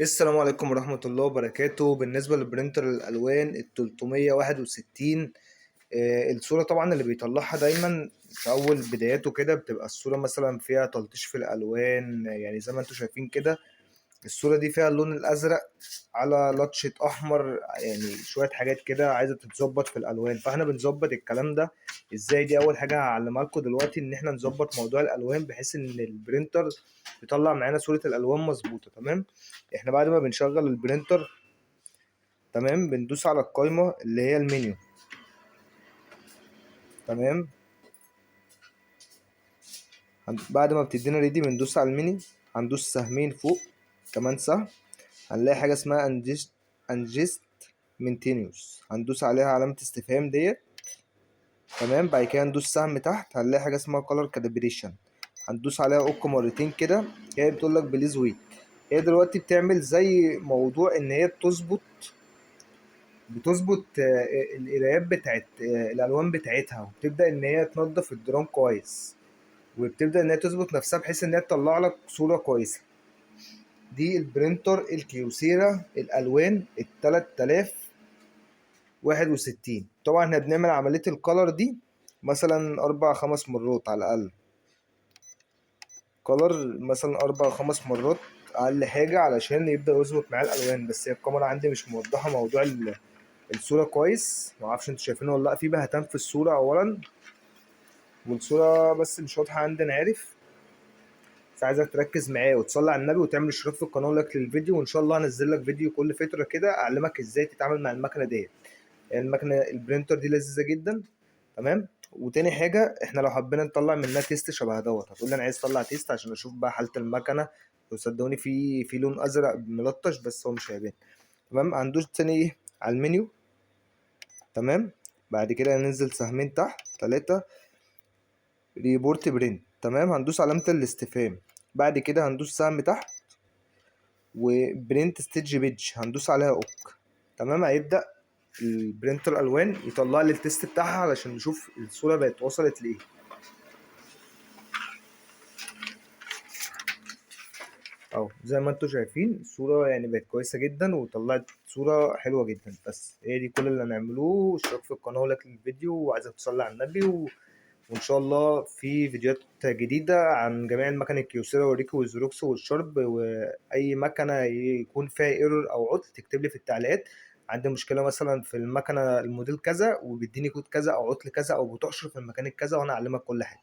السلام عليكم ورحمة الله وبركاته. بالنسبة للبرينتر الألوان ال 361، الصورة طبعا اللي بيطلعها دايما في أول بداياته كده بتبقى الصورة مثلا فيها تلطيش في الألوان، يعني زي ما انتوا شايفين كده. الصورة دي فيها اللون الأزرق على لطشة أحمر، يعني شوية حاجات كده عايزة تتظبط في الألوان، فاحنا بنظبط الكلام ده ازاي. دي أول حاجة هعلمها لكم دلوقتي، إن احنا نظبط موضوع الألوان بحيث إن البرينتر يطلع معانا صورة الألوان مظبوطة. تمام. احنا بعد ما بنشغل البرينتر، تمام، بندوس على القايمة اللي هي المنيو. تمام. بعد ما بتدينا ريدي بندوس على المنيو، هندوس سهمين فوق، كمان سهم، هنلاقي حاجة اسمها انجست مينتينيوس، هندوس عليها علامة استفهام ديت. تمام. بعد كده ندوس سهم تحت، هنلاقي حاجة اسمها color calibration، هندوس عليها اوك مرتين كده. هي بتقول لك بليز ويت. هي دلوقتي بتعمل زي موضوع ان هي بتظبط القرايات بتاعت الالوان بتاعتها، وبتبدا ان هي تنظف الدرام كويس، وبتبدا ان هي تظبط نفسها بحيث ان هي تطلع لك صوره كويسه. دي البرينتر الكيوسيرا الالوان ال 3061. طبعا احنا بنعمل عمليه الكالر دي مثلا 4 5 مرات على الاقل. كولر مثلا 4 5 مرات اقل حاجه علشان يبدا يظبط معايا الالوان. بس هي الكاميرا عندي مش موضحه موضوع الصوره كويس، معرفش انتوا شايفينه ولا لا، في بهتان في الصوره اولا، والصوره بس مش واضحه عندي انا عارف. بس عايزك تركز معايا وتصلي على النبي وتعمل اشتراك في القناه ولايك للفيديو، وان شاء الله هنزل لك فيديو كل فتره كده اعلمك ازاي تتعامل مع المكنه ديت. يعني المكنه البرينتر دي لذيذه جدا. تمام. وتاني حاجه، احنا لو حبينا نطلع منها تيست شبه دوت، هتقول لي انا عايز اطلع تيست عشان اشوف بقى حاله المكنه، وصدقوني في لون ازرق ملطش بس هو مش هيبان. تمام. هندوس تاني ايه على المنيو. تمام. بعد كده هننزل سهمين تحت 3، ريبورت برنت. تمام. هندوس علامة الاستفهام. بعد كده هندوس سهم تحت وبرنت ستيج بيج، هندوس عليها اوك. تمام. هيبدأ البرينتر الوان يطلع لي التيست بتاعها علشان نشوف الصورة بقت وصلت لايه. اهو زي ما انتم شايفين الصورة يعني بقت كويسة جدا وطلعت صورة حلوة جدا. بس هي دي كل اللي هنعملوه، اشتراك في القناة ولايك للفيديو، وعايزك تصلي على النبي وان شاء الله في فيديوهات جديدة عن جميع المكن الكيوسيرا والريكو والزروكس والشرب، واي مكنة يكون فيها ايرور او عطل تكتب لي في التعليقات. عندي مشكلة مثلا في المكنة الموديل كذا وبيديني كود كذا او عطل كذا او بتحشر في المكان الكذا، وانا اعلمك كل حاجة.